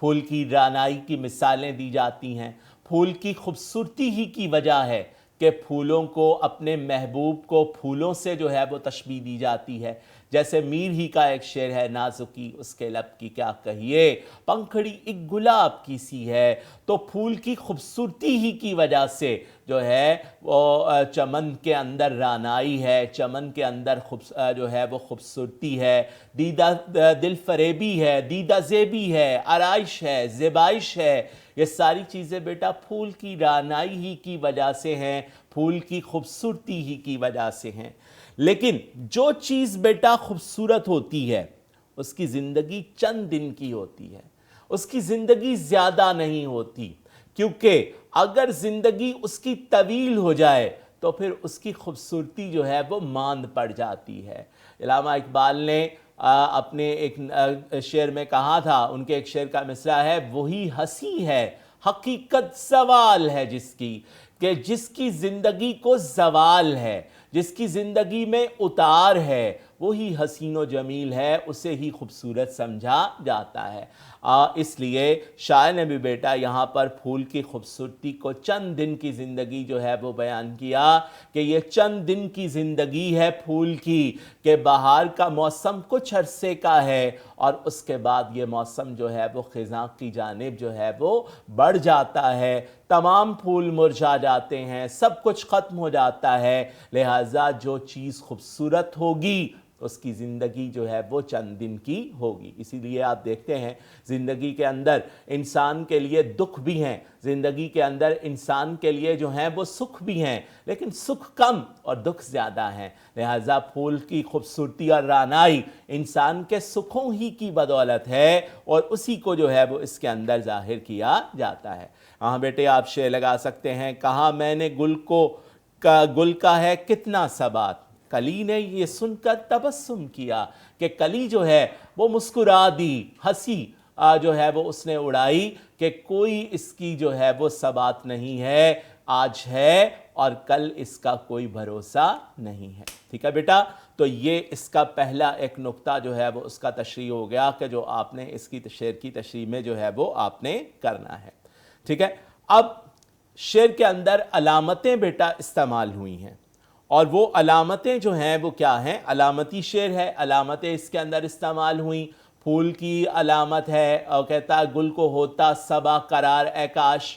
پھول کی رعنائی کی مثالیں دی جاتی ہیں۔ پھول کی خوبصورتی ہی کی وجہ ہے کہ پھولوں کو، اپنے محبوب کو پھولوں سے جو ہے وہ تشبیہ دی جاتی ہے۔ جیسے میر ہی کا ایک شعر ہے، نازکی اس کے لب کی کیا کہیے، پنکھڑی ایک گلاب کی سی ہے۔ تو پھول کی خوبصورتی ہی کی وجہ سے جو ہے وہ چمن کے اندر رعنائی ہے، چمن کے اندر جو ہے وہ خوبصورتی ہے، دیدہ دل فریبی ہے، دیدہ زیبی ہے، آرائش ہے، زیبائش ہے۔ یہ ساری چیزیں بیٹا پھول کی رعنائی ہی کی وجہ سے ہیں، پھول کی خوبصورتی ہی کی وجہ سے ہیں۔ لیکن جو چیز بیٹا خوبصورت ہوتی ہے اس کی زندگی چند دن کی ہوتی ہے، اس کی زندگی زیادہ نہیں ہوتی، کیونکہ اگر زندگی اس کی طویل ہو جائے تو پھر اس کی خوبصورتی جو ہے وہ ماند پڑ جاتی ہے۔ علامہ اقبال نے اپنے ایک شعر میں کہا تھا، ان کے ایک شعر کا مصرع ہے، وہی ہنسی ہے حقیقت زوال ہے جس کی، کہ جس کی زندگی کو زوال ہے، جس کی زندگی میں اتار ہے، وہی حسین و جمیل ہے، اسے ہی خوبصورت سمجھا جاتا ہے۔ اس لیے شاعر نے بھی بیٹا یہاں پر پھول کی خوبصورتی کو چند دن کی زندگی جو ہے وہ بیان کیا کہ یہ چند دن کی زندگی ہے پھول کی، کہ بہار کا موسم کچھ عرصے کا ہے اور اس کے بعد یہ موسم جو ہے وہ خزاں کی جانب جو ہے وہ بڑھ جاتا ہے، تمام پھول مرجھا جاتے ہیں، سب کچھ ختم ہو جاتا ہے۔ لہٰذا جو چیز خوبصورت ہوگی اس کی زندگی جو ہے وہ چند دن کی ہوگی۔ اسی لیے آپ دیکھتے ہیں زندگی کے اندر انسان کے لیے دکھ بھی ہیں، زندگی کے اندر انسان کے لیے جو ہیں وہ سکھ بھی ہیں، لیکن سکھ کم اور دکھ زیادہ ہیں۔ لہٰذا پھول کی خوبصورتی اور رعنائی انسان کے سکھوں ہی کی بدولت ہے اور اسی کو جو ہے وہ اس کے اندر ظاہر کیا جاتا ہے۔ ہاں بیٹے آپ شعر لگا سکتے ہیں، کہا میں نے گل کا ہے کتنا ثبات، کلی نے یہ سن کر تبسم کیا، کہ کلی جو ہے وہ مسکرا دی، ہنسی جو ہے وہ اس نے اڑائی کہ کوئی اس کی جو ہے وہ ثبات نہیں ہے، آج ہے اور کل اس کا کوئی بھروسہ نہیں ہے۔ ٹھیک ہے بیٹا، تو یہ اس کا پہلا ایک نقطہ جو ہے وہ اس کا تشریح ہو گیا کہ جو آپ نے اس کی شعر کی تشریح میں جو ہے وہ آپ نے کرنا ہے۔ ٹھیک ہے، اب شعر کے اندر علامتیں بیٹا استعمال ہوئی ہیں، اور وہ علامتیں جو ہیں وہ کیا ہیں؟ علامتی شعر ہے، علامتیں اس کے اندر استعمال ہوئیں۔ پھول کی علامت ہے، اور کہتا ہے گل کو ہوتا صبا قرار اے کاش،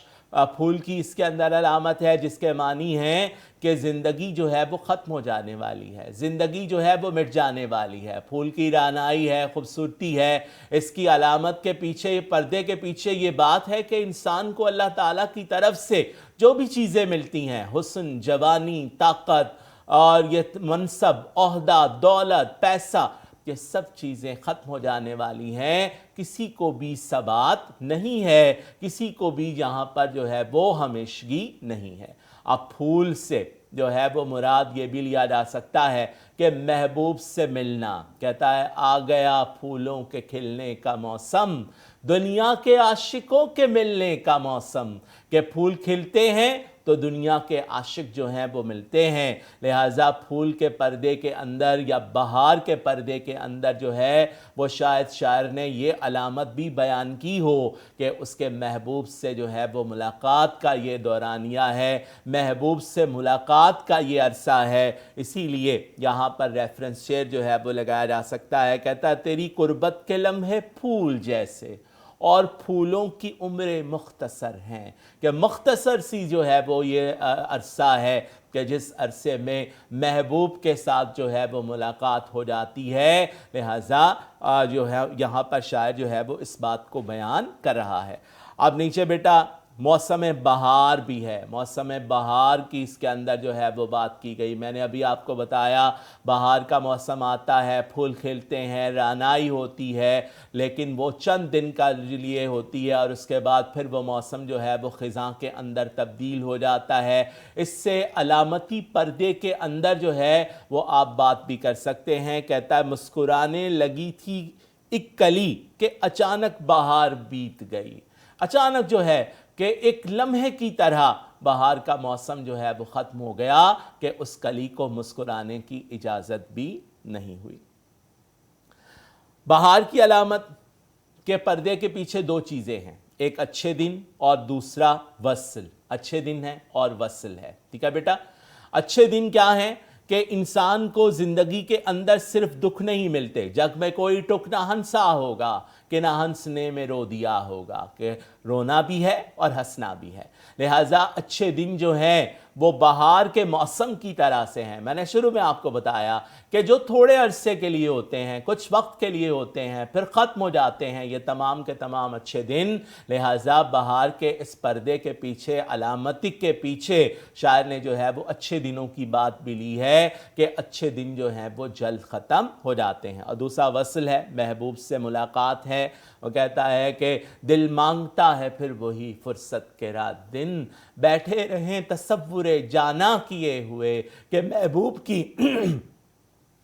پھول کی اس کے اندر علامت ہے جس کے معنی ہیں کہ زندگی جو ہے وہ ختم ہو جانے والی ہے، زندگی جو ہے وہ مٹ جانے والی ہے۔ پھول کی رعنائی ہے، خوبصورتی ہے، اس کی علامت کے پیچھے، پردے کے پیچھے یہ بات ہے کہ انسان کو اللہ تعالیٰ کی طرف سے جو بھی چیزیں ملتی ہیں، حسن، جوانی، طاقت اور یہ منصب، عہدہ، دولت، پیسہ، یہ سب چیزیں ختم ہو جانے والی ہیں، کسی کو بھی ثبات نہیں ہے، کسی کو بھی یہاں پر جو ہے وہ ہمیشگی نہیں ہے۔ اب پھول سے جو ہے وہ مراد یہ بھی لیا جا سکتا ہے کہ محبوب سے ملنا، کہتا ہے آ گیا پھولوں کے کھلنے کا موسم، دنیا کے عاشقوں کے ملنے کا موسم، کہ پھول کھلتے ہیں تو دنیا کے عاشق جو ہیں وہ ملتے ہیں۔ لہٰذا پھول کے پردے کے اندر یا بہار کے پردے کے اندر جو ہے وہ شاید شاعر نے یہ علامت بھی بیان کی ہو کہ اس کے محبوب سے جو ہے وہ ملاقات کا یہ دورانیہ ہے، محبوب سے ملاقات کا یہ عرصہ ہے۔ اسی لیے یہاں پر ریفرنس شعر جو ہے وہ لگایا جا سکتا ہے، کہتا ہے تیری قربت کے لمحے پھول جیسے اور پھولوں کی عمریں مختصر ہیں، کہ مختصر سی جو ہے وہ یہ عرصہ ہے کہ جس عرصے میں محبوب کے ساتھ جو ہے وہ ملاقات ہو جاتی ہے۔ لہٰذا جو ہے یہاں پر شاعر جو ہے وہ اس بات کو بیان کر رہا ہے۔ اب نیچے بیٹا موسم بہار بھی ہے، موسم بہار کی اس کے اندر جو ہے وہ بات کی گئی۔ میں نے ابھی آپ کو بتایا بہار کا موسم آتا ہے، پھول کھلتے ہیں، رعنائی ہوتی ہے، لیکن وہ چند دن کا لیے ہوتی ہے اور اس کے بعد پھر وہ موسم جو ہے وہ خزاں کے اندر تبدیل ہو جاتا ہے۔ اس سے علامتی پردے کے اندر جو ہے وہ آپ بات بھی کر سکتے ہیں، کہتا ہے مسکرانے لگی تھی ایک کلی کہ اچانک بہار بیت گئی۔ اچانک جو ہے کہ ایک لمحے کی طرح بہار کا موسم جو ہے وہ ختم ہو گیا کہ اس کلی کو مسکرانے کی اجازت بھی نہیں ہوئی۔ بہار کی علامت کہ پردے کے پیچھے دو چیزیں ہیں, ایک اچھے دن اور دوسرا وصل. اچھے دن ہے اور وصل ہے. ٹھیک ہے بیٹا. اچھے دن کیا ہیں کہ انسان کو زندگی کے اندر صرف دکھ نہیں ملتے, جگ میں کوئی ٹک نہ ہنسا ہوگا کہ نہ ہنسنے میں رو دیا ہوگا, کہ رونا بھی ہے اور ہنسنا بھی ہے. لہٰذا اچھے دن جو ہیں وہ بہار کے موسم کی طرح سے ہیں. میں نے شروع میں آپ کو بتایا کہ جو تھوڑے عرصے کے لیے ہوتے ہیں, کچھ وقت کے لیے ہوتے ہیں, پھر ختم ہو جاتے ہیں, یہ تمام کے تمام اچھے دن. لہٰذا بہار کے اس پردے کے پیچھے, علامتک کے پیچھے شاعر نے جو ہے وہ اچھے دنوں کی بات بھی لی ہے کہ اچھے دن جو ہیں وہ جلد ختم ہو جاتے ہیں. اور دوسرا وصل ہے, محبوب سے ملاقات ہے. وہ کہتا ہے کہ دل مانگتا ہے پھر وہی فرصت کے رات دن, بیٹھے رہیں تصور جانا کیے ہوئے, کہ محبوب کی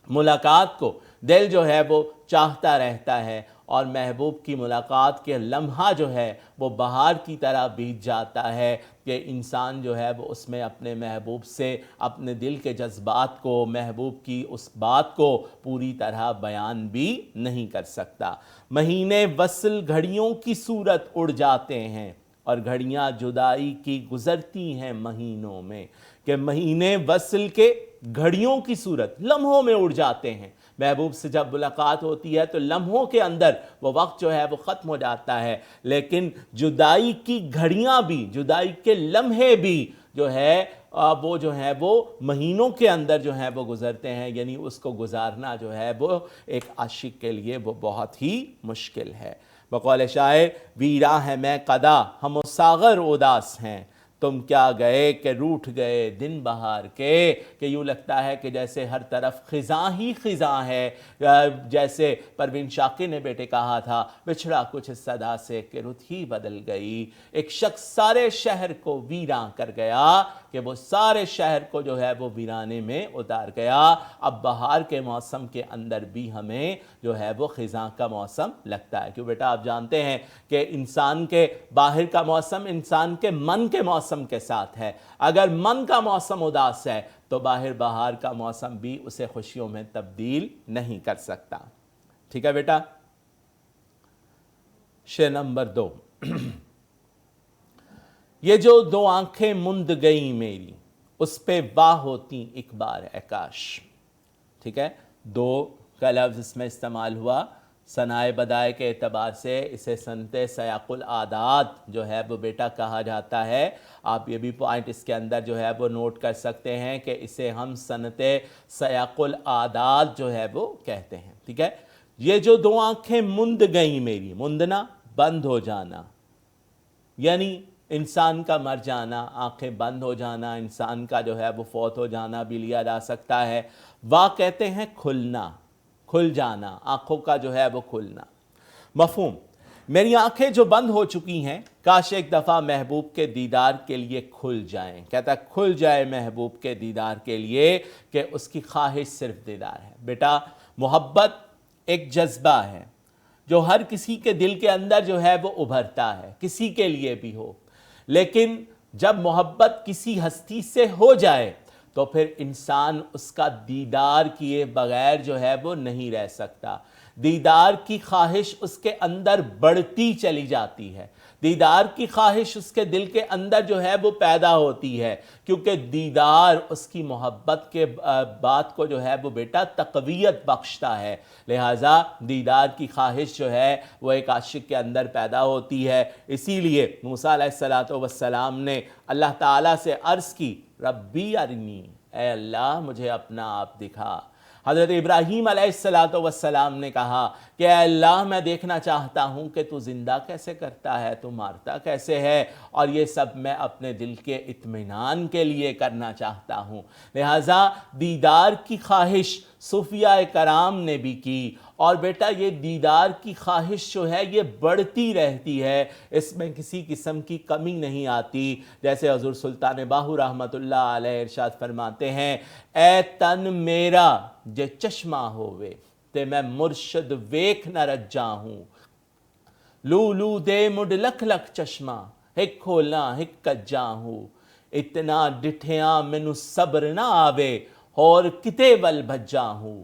ملاقات کو دل جو ہے وہ چاہتا رہتا ہے, اور محبوب کی ملاقات کے لمحہ جو ہے وہ بہار کی طرح بیت جاتا ہے, کہ انسان جو ہے وہ اس میں اپنے محبوب سے اپنے دل کے جذبات کو, محبوب کی اس بات کو پوری طرح بیان بھی نہیں کر سکتا. مہینے وصل گھڑیوں کی صورت اڑ جاتے ہیں, اور گھڑیاں جدائی کی گزرتی ہیں مہینوں میں, کہ مہینے وصل کے گھڑیوں کی صورت لمحوں میں اڑ جاتے ہیں. محبوب سے جب ملاقات ہوتی ہے تو لمحوں کے اندر وہ وقت جو ہے وہ ختم ہو جاتا ہے, لیکن جدائی کی گھڑیاں بھی, جدائی کے لمحے بھی جو ہے وہ جو ہے وہ مہینوں کے اندر جو ہے وہ گزرتے ہیں. یعنی اس کو گزارنا جو ہے وہ ایک عاشق کے لیے وہ بہت ہی مشکل ہے. بقول شاعر, ویراں ہے میں قدا ہم ساغر اداس ہیں, تم کیا گئے کہ روٹھ گئے دن بہار کے, کہ یوں لگتا ہے کہ جیسے ہر طرف خزاں ہی خزاں ہے. جیسے پروین شاکر نے بیٹے کہا تھا, بچھڑا کچھ صدا سے کہ رت ہی بدل گئی. ایک شخص سارے شہر کو ویراں کر گیا, کہ وہ سارے شہر کو جو ہے وہ ویرانے میں اتار گیا. اب بہار کے موسم کے اندر بھی ہمیں جو ہے وہ خزاں کا موسم لگتا ہے, کیوں بیٹا آپ جانتے ہیں کہ انسان کے باہر کا موسم انسان کے من کے موسم کے ساتھ ہے. اگر من کا موسم اداس ہے تو باہر بہار کا موسم بھی اسے خوشیوں میں تبدیل نہیں کر سکتا. ٹھیک ہے بیٹا. شعر نمبر 2. یہ جو دو آنکھیں مند گئیں میری, اس پہ واہ ہوتی ایک بار اے کاش. ٹھیک ہے, دو کا لفظ اس میں استعمال ہوا. ثنائے بدائے کے اعتبار سے اسے صنعت سیاق العادات جو ہے وہ بیٹا کہا جاتا ہے. آپ یہ بھی پوائنٹ اس کے اندر جو ہے وہ نوٹ کر سکتے ہیں کہ اسے ہم صنعت سیاق العادات جو ہے وہ کہتے ہیں. ٹھیک ہے. یہ جو دو آنکھیں مند گئیں میری, مندنا بند ہو جانا, یعنی انسان کا مر جانا, آنکھیں بند ہو جانا, انسان کا جو ہے وہ فوت ہو جانا بھی لیا جا سکتا ہے. واہ کہتے ہیں کھلنا, کھل جانا, آنکھوں کا جو ہے وہ کھلنا. مفہوم, میری آنکھیں جو بند ہو چکی ہیں کاش ایک دفعہ محبوب کے دیدار کے لیے کھل جائیں. کہتا ہے کھل جائے محبوب کے دیدار کے لیے, کہ اس کی خواہش صرف دیدار ہے. بیٹا محبت ایک جذبہ ہے جو ہر کسی کے دل کے اندر جو ہے وہ ابھرتا ہے, کسی کے لیے بھی ہو. لیکن جب محبت کسی ہستی سے ہو جائے تو پھر انسان اس کا دیدار کیے بغیر جو ہے وہ نہیں رہ سکتا. دیدار کی خواہش اس کے اندر بڑھتی چلی جاتی ہے, دیدار کی خواہش اس کے دل کے اندر جو ہے وہ پیدا ہوتی ہے, کیونکہ دیدار اس کی محبت کے بات کو جو ہے وہ بیٹا تقویت بخشتا ہے. لہٰذا دیدار کی خواہش جو ہے وہ ایک عاشق کے اندر پیدا ہوتی ہے. اسی لیے موسیٰ علیہ السلام نے اللہ تعالیٰ سے عرض کی, ربی ارنی, اے اللہ مجھے اپنا آپ دکھا. حضرت ابراہیم علیہ السلام نے کہا کہ اے اللہ میں دیکھنا چاہتا ہوں کہ تو زندہ کیسے کرتا ہے, تو مارتا کیسے ہے, اور یہ سب میں اپنے دل کے اطمینان کے لیے کرنا چاہتا ہوں. لہٰذا دیدار کی خواہش صوفیاء کرام نے بھی کی, اور بیٹا یہ دیدار کی خواہش جو ہے یہ بڑھتی رہتی ہے, اس میں کسی قسم کی کمی نہیں آتی. جیسے حضور سلطان باہو رحمۃ اللہ علیہ ارشاد فرماتے ہیں, اے تن میرا جے چشمہ ہووے تے میں مرشد ویکھ نہ رجا ہوں. لو لو دے مڈ لکھ لکھ چشمہ ہک کھولا ہک کجا ہوں. اتنا ڈٹھیاں مینو صبر نہ آوے اور کتے ول بھجا ہوں.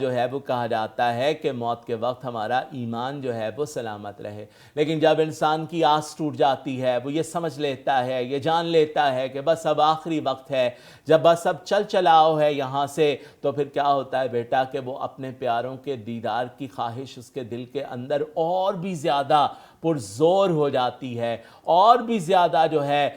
جو ہے وہ کہا جاتا ہے کہ موت کے وقت ہمارا ایمان جو ہے وہ سلامت رہے۔ لیکن جب انسان کی آس ٹوٹ جاتی ہے، وہ یہ سمجھ لیتا ہے، یہ جان لیتا ہے کہ بس اب آخری وقت ہے، جب بس اب چلاؤ ہے یہاں سے، تو پھر کیا ہوتا ہے بیٹا کہ وہ اپنے پیاروں کے دیدار کی خواہش اس کے دل کے اندر اور بھی زیادہ پرزور ہو جاتی ہے، اور بھی زیادہ جو ہے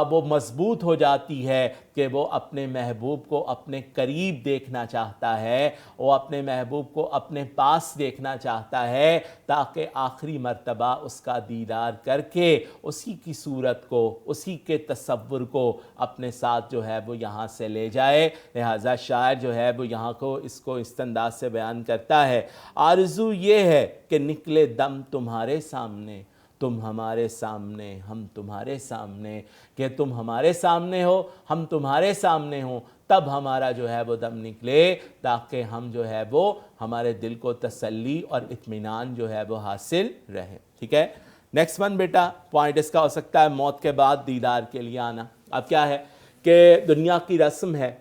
وہ مضبوط ہو جاتی ہے کہ وہ اپنے محبوب کو اپنے قریب دیکھنا چاہتا ہے، وہ اپنے محبوب کو اپنے پاس دیکھنا چاہتا ہے، تاکہ آخری مرتبہ اس کا دیدار کر کے اسی کی صورت کو، اسی کے تصور کو اپنے ساتھ جو ہے وہ یہاں سے لے جائے۔ لہٰذا شاعر جو ہے وہ یہاں کو اس انداز سے بیان کرتا ہے، آرزو یہ ہے کہ نکلے دم تمہارے سامنے، تم ہمارے سامنے، ہم تمہارے سامنے، کہ تم ہمارے سامنے ہو، ہم تمہارے سامنے ہوں، تب ہمارا جو ہے وہ دم نکلے، تاکہ ہم جو ہے وہ ہمارے دل کو تسلی اور اطمینان جو ہے وہ حاصل رہے۔ ٹھیک ہے، نیکسٹ ون بیٹا، پوائنٹ اس کا ہو سکتا ہے موت کے بعد دیدار کے لیے آنا۔ اب کیا ہے کہ دنیا کی رسم ہے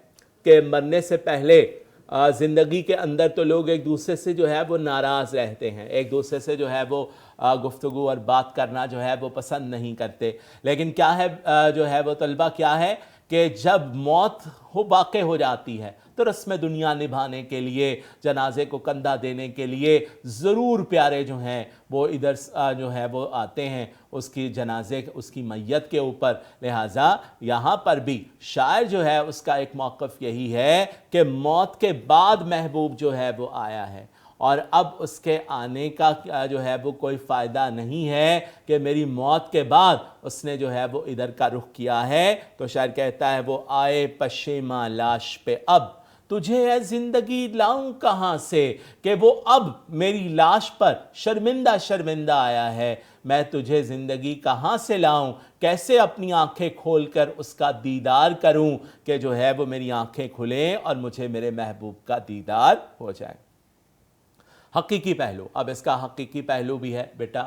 کہ مرنے سے پہلے زندگی کے اندر تو لوگ ایک دوسرے سے جو ہے وہ ناراض رہتے ہیں، ایک دوسرے سے جو ہے وہ گفتگو اور بات کرنا جو ہے وہ پسند نہیں کرتے، لیکن کیا ہے جو ہے وہ طلبہ کیا ہے کہ جب موت واقع ہو جاتی ہے تو رسم دنیا نبھانے کے لیے، جنازے کو کندھا دینے کے لیے ضرور پیارے جو ہیں وہ ادھر جو ہے وہ آتے ہیں اس کی جنازے، اس کی میت کے اوپر۔ لہٰذا یہاں پر بھی شاعر جو ہے اس کا ایک موقف یہی ہے کہ موت کے بعد محبوب جو ہے وہ آیا ہے، اور اب اس کے آنے کا جو ہے وہ کوئی فائدہ نہیں ہے کہ میری موت کے بعد اس نے جو ہے وہ ادھر کا رخ کیا ہے۔ تو شاعر کہتا ہے وہ آئے پشیماں لاش پہ اب، تجھے اے زندگی لاؤں کہاں سے، کہ وہ اب میری لاش پر شرمندہ شرمندہ آیا ہے، میں تجھے زندگی کہاں سے لاؤں، کیسے اپنی آنکھیں کھول کر اس کا دیدار کروں کہ جو ہے وہ میری آنکھیں کھلیں اور مجھے میرے محبوب کا دیدار ہو جائے۔ حقیقی پہلو، اب اس کا حقیقی پہلو بھی ہے بیٹا۔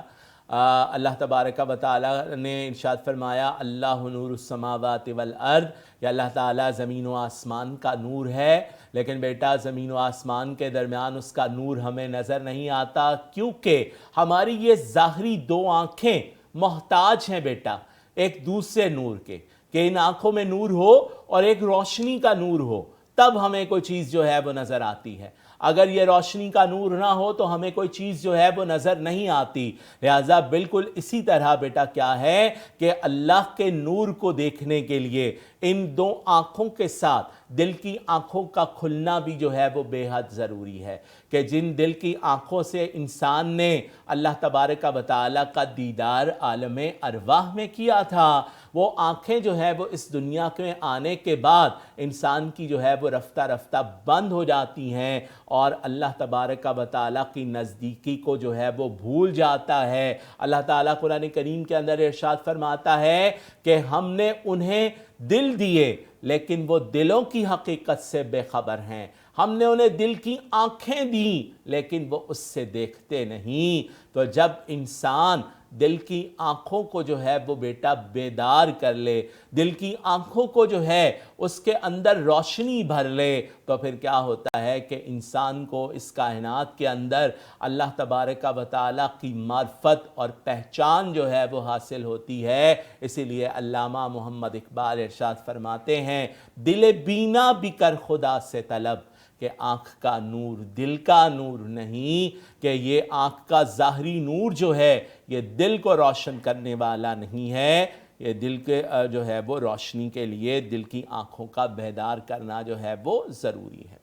اللہ تبارک و تعالیٰ نے ارشاد فرمایا اللہ نور السماوات والارض، یا اللہ تعالیٰ زمین و آسمان کا نور ہے، لیکن بیٹا زمین و آسمان کے درمیان اس کا نور ہمیں نظر نہیں آتا، کیونکہ ہماری یہ ظاہری دو آنکھیں محتاج ہیں بیٹا ایک دوسرے نور کے، کہ ان آنکھوں میں نور ہو اور ایک روشنی کا نور ہو، تب ہمیں کوئی چیز جو ہے وہ نظر آتی ہے۔ اگر یہ روشنی کا نور نہ ہو تو ہمیں کوئی چیز جو ہے وہ نظر نہیں آتی۔ لہٰذا بالکل اسی طرح بیٹا کیا ہے کہ اللہ کے نور کو دیکھنے کے لیے ان دو آنکھوں کے ساتھ دل کی آنکھوں کا کھلنا بھی جو ہے وہ بے حد ضروری ہے، کہ جن دل کی آنکھوں سے انسان نے اللہ تبارک و تعالیٰ کا دیدار عالم ارواح میں کیا تھا، وہ آنکھیں جو ہے وہ اس دنیا کے آنے کے بعد انسان کی جو ہے وہ رفتہ رفتہ بند ہو جاتی ہیں، اور اللہ تبارک و تعالیٰ کی نزدیکی کو جو ہے وہ بھول جاتا ہے۔ اللہ تعالیٰ قرآن کریم کے اندر ارشاد فرماتا ہے کہ ہم نے انہیں دل دیے لیکن وہ دلوں کی حقیقت سے بے خبر ہیں، ہم نے انہیں دل کی آنکھیں دیں لیکن وہ اس سے دیکھتے نہیں۔ تو جب انسان دل کی آنکھوں کو جو ہے وہ بیٹا بیدار کر لے، دل کی آنکھوں کو جو ہے اس کے اندر روشنی بھر لے، تو پھر کیا ہوتا ہے کہ انسان کو اس کائنات کے اندر اللہ تبارک و تعالیٰ کی معرفت اور پہچان جو ہے وہ حاصل ہوتی ہے۔ اسی لیے علامہ محمد اقبال ارشاد فرماتے ہیں دل بینا بھی کر خدا سے طلب، کہ آنکھ کا نور دل کا نور نہیں، کہ یہ آنکھ کا ظاہری نور جو ہے یہ دل کو روشن کرنے والا نہیں ہے، یہ دل کے جو ہے وہ روشنی کے لیے دل کی آنکھوں کا بیدار کرنا جو ہے وہ ضروری ہے۔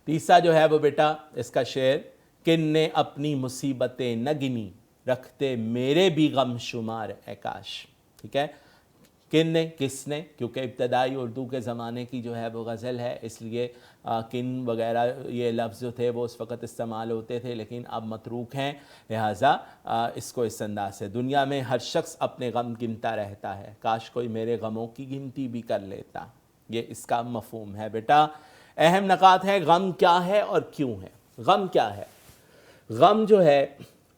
تیسرا جو ہے وہ بیٹا اس کا شعر، کن نے اپنی مصیبتیں نہ گنی، رکھتے میرے بھی غم شمار اے کاش۔ ٹھیک ہے، کن نے، کس نے، کیونکہ ابتدائی اردو کے زمانے کی جو ہے وہ غزل ہے، اس لیے کن وغیرہ یہ لفظ جو تھے وہ اس وقت استعمال ہوتے تھے لیکن اب متروک ہیں، لہٰذا اس کو اس انداز سے، دنیا میں ہر شخص اپنے غم گنتا رہتا ہے، کاش کوئی میرے غموں کی گنتی بھی کر لیتا، یہ اس کا مفہوم ہے بیٹا۔ اہم نکات ہے غم کیا ہے اور کیوں ہے۔ غم کیا ہے؟ غم جو ہے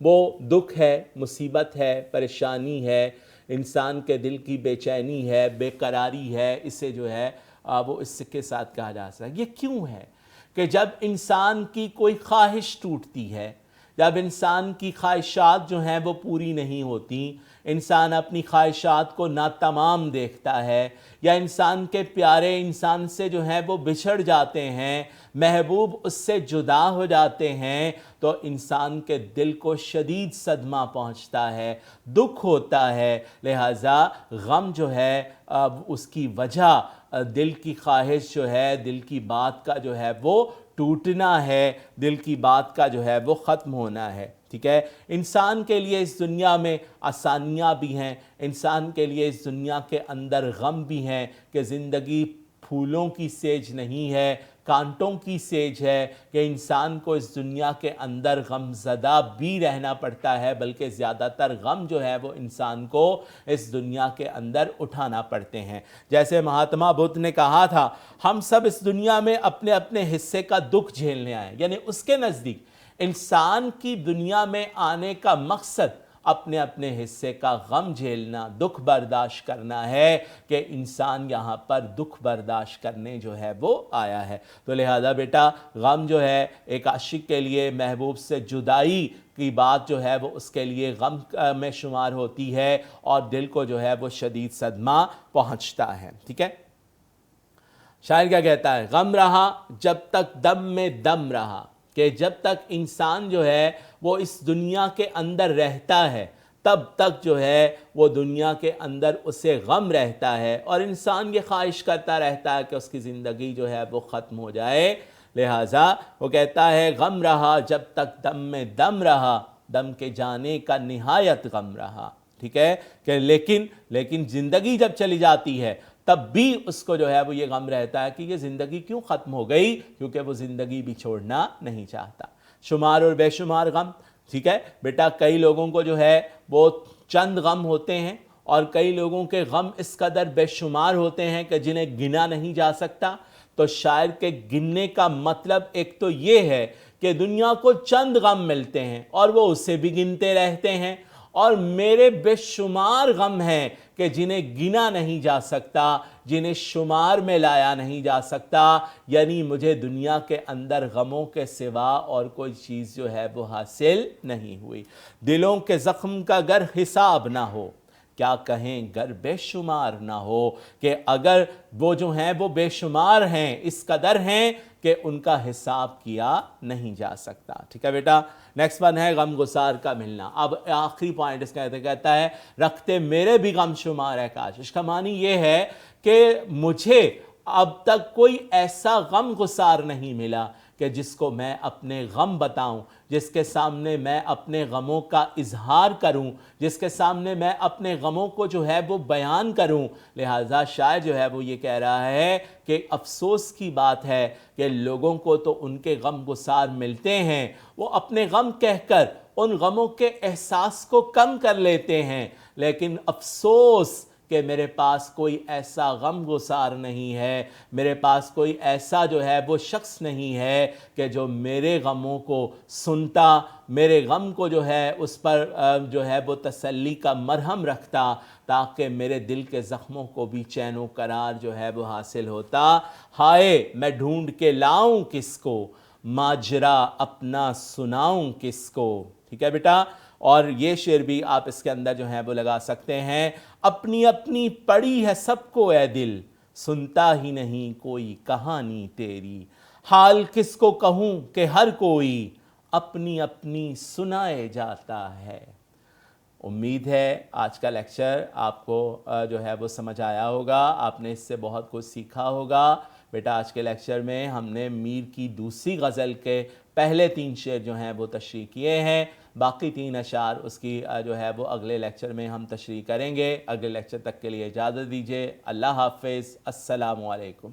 وہ دکھ ہے، مصیبت ہے، پریشانی ہے، انسان کے دل کی بے چینی ہے، بے قراری ہے، اسے جو ہے وہ اس کے ساتھ کہا جا سکتا ہے۔ یہ کیوں ہے؟ کہ جب انسان کی کوئی خواہش ٹوٹتی ہے، جب انسان کی خواہشات جو ہیں وہ پوری نہیں ہوتی، انسان اپنی خواہشات کو ناتمام دیکھتا ہے، یا انسان کے پیارے انسان سے جو ہیں وہ بچھڑ جاتے ہیں، محبوب اس سے جدا ہو جاتے ہیں، تو انسان کے دل کو شدید صدمہ پہنچتا ہے، دکھ ہوتا ہے۔ لہٰذا غم جو ہے اس کی وجہ دل کی خواہش جو ہے، دل کی بات کا جو ہے وہ ٹوٹنا ہے، دل کی بات کا جو ہے وہ ختم ہونا ہے، ٹھیک ہے۔ انسان کے لیے اس دنیا میں آسانیاں بھی ہیں، انسان کے لیے اس دنیا کے اندر غم بھی ہیں، کہ زندگی پھولوں کی سیج نہیں ہے، کانٹوں کی سیج ہے، کہ انسان کو اس دنیا کے اندر غم زدہ بھی رہنا پڑتا ہے، بلکہ زیادہ تر غم جو ہے وہ انسان کو اس دنیا کے اندر اٹھانا پڑتے ہیں۔ جیسے مہاتما بدھ نے کہا تھا، ہم سب اس دنیا میں اپنے اپنے حصے کا دکھ جھیلنے آئے، یعنی اس کے نزدیک انسان کی دنیا میں آنے کا مقصد اپنے اپنے حصے کا غم جھیلنا، دکھ برداشت کرنا ہے، کہ انسان یہاں پر دکھ برداشت کرنے جو ہے وہ آیا ہے۔ تو لہذا بیٹا غم جو ہے ایک عاشق کے لیے محبوب سے جدائی کی بات جو ہے وہ اس کے لیے غم میں شمار ہوتی ہے، اور دل کو جو ہے وہ شدید صدمہ پہنچتا ہے، ٹھیک ہے۔ شاعر کیا کہتا ہے؟ غم رہا جب تک دم میں دم رہا، کہ جب تک انسان جو ہے وہ اس دنیا کے اندر رہتا ہے، تب تک جو ہے وہ دنیا کے اندر اسے غم رہتا ہے، اور انسان یہ خواہش کرتا رہتا ہے کہ اس کی زندگی جو ہے وہ ختم ہو جائے۔ لہٰذا وہ کہتا ہے غم رہا جب تک دم میں دم رہا، دم کے جانے کا نہایت غم رہا، ٹھیک ہے، کہ لیکن زندگی جب چلی جاتی ہے تب بھی اس کو جو ہے وہ یہ غم رہتا ہے کہ یہ زندگی کیوں ختم ہو گئی، کیونکہ وہ زندگی بھی چھوڑنا نہیں چاہتا۔ شمار اور بے شمار غم، ٹھیک ہے بیٹا، کئی لوگوں کو جو ہے وہ چند غم ہوتے ہیں، اور کئی لوگوں کے غم اس قدر بے شمار ہوتے ہیں کہ جنہیں گنا نہیں جا سکتا۔ تو شاعر کے گننے کا مطلب ایک تو یہ ہے کہ دنیا کو چند غم ملتے ہیں اور وہ اسے بھی گنتے رہتے ہیں، اور میرے بے شمار غم ہیں کہ جنہیں گنا نہیں جا سکتا، جنہیں شمار میں لایا نہیں جا سکتا، یعنی مجھے دنیا کے اندر غموں کے سوا اور کوئی چیز جو ہے وہ حاصل نہیں ہوئی۔ دلوں کے زخم کا گر حساب نہ ہو، کیا کہیں گر بے شمار نہ ہو، کہ اگر وہ جو ہیں وہ بے شمار ہیں، اس قدر ہیں کہ ان کا حساب کیا نہیں جا سکتا، ٹھیک ہے بیٹا۔ نیکسٹ ون ہے غم گسار کا ملنا۔ اب آخری پوائنٹ اس کا کہتا ہے رکھتے میرے بھی غم شمار ہے کاش۔ اس کا معنی یہ ہے کہ مجھے اب تک کوئی ایسا غم گسار نہیں ملا کہ جس کو میں اپنے غم بتاؤں، جس کے سامنے میں اپنے غموں کا اظہار کروں، جس کے سامنے میں اپنے غموں کو جو ہے وہ بیان کروں۔ لہٰذا شاعر جو ہے وہ یہ کہہ رہا ہے کہ افسوس کی بات ہے کہ لوگوں کو تو ان کے غم گسار ملتے ہیں، وہ اپنے غم کہہ کر ان غموں کے احساس کو کم کر لیتے ہیں، لیکن افسوس کہ میرے پاس کوئی ایسا غم گسار نہیں ہے، میرے پاس کوئی ایسا جو ہے وہ شخص نہیں ہے کہ جو میرے غموں کو سنتا، میرے غم کو جو ہے اس پر جو ہے وہ تسلی کا مرہم رکھتا، تاکہ میرے دل کے زخموں کو بھی چین و قرار جو ہے وہ حاصل ہوتا۔ ہائے میں ڈھونڈ کے لاؤں کس کو، ماجرا اپنا سناؤں کس کو، ٹھیک ہے بیٹا۔ اور یہ شعر بھی آپ اس کے اندر جو ہے وہ لگا سکتے ہیں، اپنی اپنی پڑی ہے سب کو اے دل، سنتا ہی نہیں کوئی کہانی تیری، حال کس کو کہوں کہ ہر کوئی اپنی اپنی سنائے جاتا ہے۔ امید ہے آج کا لیکچر آپ کو جو ہے وہ سمجھ آیا ہوگا، آپ نے اس سے بہت کچھ سیکھا ہوگا۔ بیٹا آج کے لیکچر میں ہم نے میر کی دوسری غزل کے پہلے 3 شعر جو ہیں وہ تشریح کیے ہیں، باقی 3 اشعار اس کی جو ہے وہ اگلے لیکچر میں ہم تشریح کریں گے۔ اگلے لیکچر تک کے لیے اجازت دیجیے، اللہ حافظ، السلام علیکم۔